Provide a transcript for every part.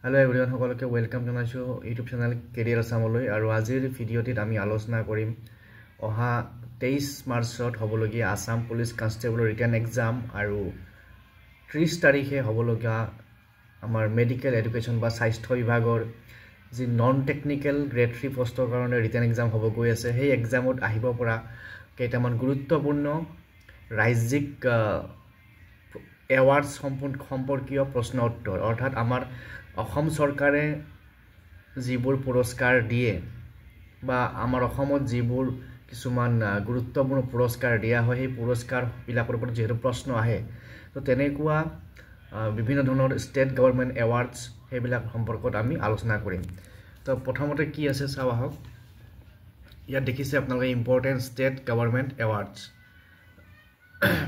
Hello everyone, সকলোকে welcome জনাইছো YouTube channel career আসামলৈ আৰু আজিৰ ভিডিঅ'টিত আমি আলোচনা কৰিম অহা 23 মাৰ্চত হ'বলগীয়া Assam police constable written exam আৰু 30 তাৰিখে হ'বলগীয়া আমাৰ মেডিকেল এডুকেশ্যন বা স্বাস্থ্য বিভাগৰ যি নন টেকনিক্যাল গ্ৰেড 3 পোষ্টৰ কাৰণে ৰিটেন এক্সাম হ'ব গৈ আছে সেই এক্সামত আহিব পৰা কেইটামান গুৰুত্বপূৰ্ণ ৰাজ্যিক এৱাৰ্ডছ সম্পৰ্কীয় প্ৰশ্ন উত্তৰ অৰ্থাৎ আমাৰ অসম চৰকাৰে যিবোৰ পুৰস্কাৰ দিয়ে বা আমাৰ অসমত যিবোৰ কিছুমান গুৰুত্বপূৰ্ণ পুৰস্কাৰ দিয়া হয় সেই পুৰস্কাৰবিলাকৰ ওপৰত যেহেতু প্ৰশ্ন আহে তো তেনেকুৱা বিভিন্ন ধৰণৰ ষ্টেট গভৰ্ণমেণ্ট এৱাৰ্ডছ সেইবিলাক সম্পৰ্কত আমি আলোচনা কৰিম তো প্ৰথমতে কি আছে চাও আহক ইয়াত দেখিছে আপোনালোকে ইম্পৰ্টেন্ট ষ্টেট গভৰ্ণমেণ্ট এৱাৰ্ডছ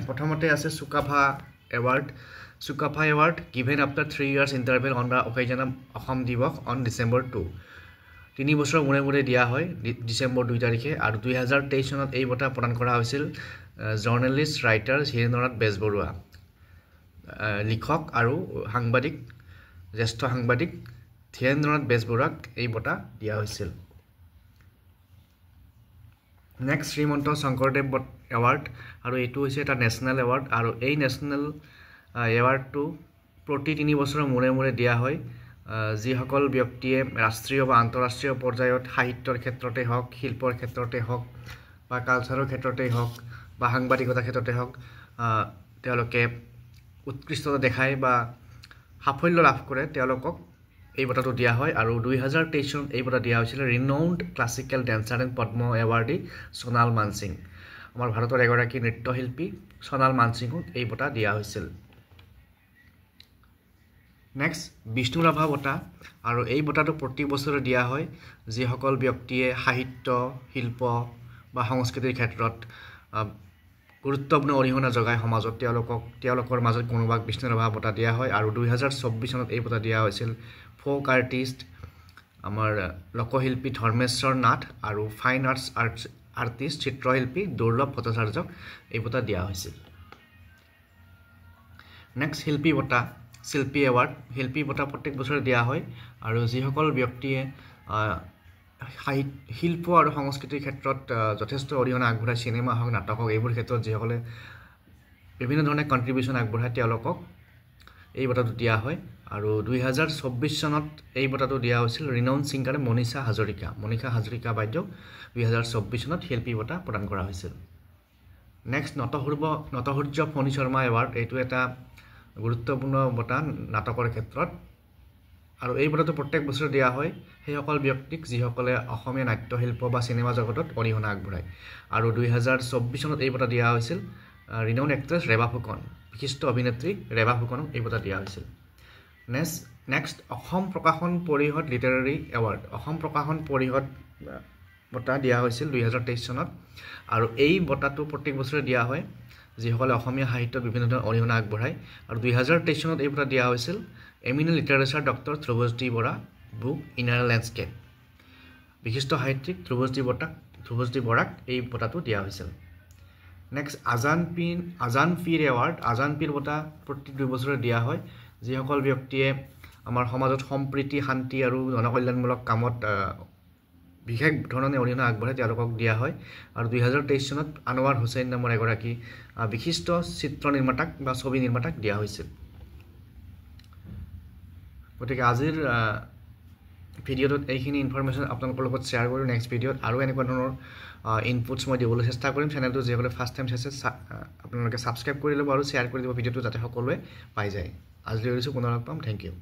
প্ৰথমতে আছে Sukapha award Sukafa award given after 3 years interval on the occasion of Assam Divok on December 2 তিনি বছৰ মূৰে মূৰে দিয়া হয় ডিসেম্বৰ 2 তাৰিখে আৰু 2023 চনত এই বঁটা প্ৰদান কৰা হৈছিল জাৰ্নালিষ্ট ৰাইটাৰ হিৰেন্দ্ৰনাথ বেজবৰুৱা লিখক আৰু সাংবাদিক জ্যেষ্ঠ সাংবাদিক হিৰেন্দ্ৰনাথ বেজবৰুৱাক এই বঁটা দিয়া হৈছিল নেক্সট শ্ৰীমন্ত শংকৰদেৱ এৱাৰ্ড আৰু এটো হৈছে এটা নেশনাল এৱাৰ্ড আৰু এই নেশনাল এৱাৰ্ডটো প্ৰতি 3 বছৰৰ মূৰে মূৰে দিয়া হয় যি সকল ব্যক্তিয়ে ৰাষ্ট্ৰীয় বা আন্তঃৰাষ্ট্ৰীয় পৰ্যায়ত সাহিত্যৰ ক্ষেত্ৰতে হওক শিল্পৰ ক্ষেত্ৰতে হওক বা কালচাৰৰ ক্ষেত্ৰতে হওক বা সাংবাদিকতাৰ ক্ষেত্ৰতে হওক তেওঁলোকে উৎকৃষ্টতা দেখায় বা সাফল্য লাভ কৰে তেওঁলোকক এই বঁটাটো দিয়া হয় আৰু 2023 চনত এই বঁটা দিয়া হৈছিল ৰিনাউন্ড ক্লাছিক্যাল ড্যান্সাৰ এণ্ড পদ্ম এৱাৰ্ডি সোনাল মানসিং আমাৰ ভাৰতৰ এগৰাকী নৃত্যশিল্পী সোনাল মানসিংক এই বঁটা দিয়া হৈছিল নেক্সট বিষ্ণু ৰাভা বঁটা আৰু এই বঁটাটো প্ৰতি বছৰে দিয়া হয় যি সকল ব্যক্তিয়ে সাহিত্য শিল্প বা সংস্কৃতিৰ ক্ষেত্ৰত গুৰুত্বপূৰ্ণ অৰিহণা যোগায় সমাজত তেওঁলোকৰ মাজত কোনোবাক বিষ্ণু ৰাভা বঁটা দিয়া হয় আৰু 2024 চনত এই বঁটা দিয়া হৈছিল ফোক আৰ্টিষ্ট আমাৰ লোকশিল্পী ধৰ্মেশ্বৰ নাথ আৰু ফাইন আৰ্টিষ্ট চিত্ৰশিল্পী দুৰ্লভ ভট্টাচাৰ্যক এই বঁটা দিয়া হৈছিল নেক্সট শিল্পী বঁটা শিল্পী এৱাৰ্ড শিল্পী বঁটা প্ৰত্যেক বছৰে দিয়া হয় আৰু যিসকল ব্যক্তিয়ে শিল্প আৰু সংস্কৃতিৰ ক্ষেত্ৰত যথেষ্ট অৰিহণা আগবঢ়ায় সিনেমা হওক নাটক হওক এইবোৰ ক্ষেত্ৰত যিসকলে বিভিন্ন ধৰণে কন্ট্ৰিবিউশন আগবঢ়ায় তেওঁলোকক এই বঁটাটো দিয়া হয় আৰু 2024 চনত এই বঁটাটো দিয়া হৈছিল ৰিনাউন্ড সিংগাৰ মনীষা হাজৰিকা বাইদেউ 2024 চনত শিল্পী বঁটা প্ৰদান কৰা হৈছিল নেক্সট নটসূৰ্য ফণী শৰ্মা এৱাৰ্ড এইটো এটা গুৰুত্বপূৰ্ণ বঁটা নাটকৰ ক্ষেত্ৰত আৰু এই বঁটাটো প্ৰত্যেক বছৰে দিয়া হয় সেইসকল ব্যক্তিক যিসকলে অসমীয়া নাট্যশিল্প বা সিনেমা জগতত অৰিহণা আগবঢ়ায় আৰু 2024 চনত এই বঁটা দিয়া হৈছিল ৰিনাউন্ড এক্ট্ৰেছ ৰেবা ফুকন বিশিষ্ট অভিনেত্ৰী ৰেবা ফুকনক এই বঁটা দিয়া হৈছিল নেক্সট অসম প্ৰকাশন পৰিষদ লিটাৰেৰী এৱাৰ্ড অসম প্ৰকাশন পৰিষদ বঁটা দিয়া হৈছিল 2023 চনত আৰু এই বঁটাটো প্ৰত্যেক বছৰে দিয়া হয় যিসকলে অসমীয়া সাহিত্যত বিভিন্ন ধৰণৰ অৰিহণা আগবঢ়ায় আৰু 2023 চনত এই বঁটা দিয়া হৈছিল eminent literature doctor Dhruvajyoti Bora book inner landscape বিশিষ্ট সাহিত্যিক ধ্ৰুৱজ্যোতি বৰাক এই বঁটাটো দিয়া হৈছিল নেক্সট আজান পীৰ এৱাৰ্ড আজান পীৰ বঁটা প্ৰতি 2 বছৰে দিয়া হয় যিসকল ব্যক্তিয়ে আমাৰ সমাজত সম্প্ৰীতি শান্তি আৰু জনকল্যাণমূলক কামত বিশেষ ধৰণে অৰিহণা আগবঢ়ায় তেওঁলোকক দিয়া হয় আৰু 2023 চনত আনোৱাৰ হুছেইন নামৰ এগৰাকী বিশিষ্ট চিত্ৰ নিৰ্মাতাক বা ছবি নিৰ্মাতাক দিয়া হৈছিল গতিকে আজিৰ ভিডিঅ'টোত এইখিনি ইনফৰমেশ্যন আপোনালোকৰ লগত শ্বেয়াৰ কৰোঁ নেক্সট ভিডিঅ'ত আৰু এনেকুৱা ধৰণৰ ইনপুটছ মই দিবলৈ চেষ্টা কৰিম চেনেলটো যিসকলে ফাৰ্ষ্ট টাইম চাইছে আপোনালোকে ছাবস্ক্ৰাইব কৰি ল'ব আৰু শ্বেয়াৰ কৰি দিব ভিডিঅ'টো যাতে সকলোৱে পাই যায় আজিলৈ এৰিছোঁ পুনৰ লগ পাম থেংক ইউ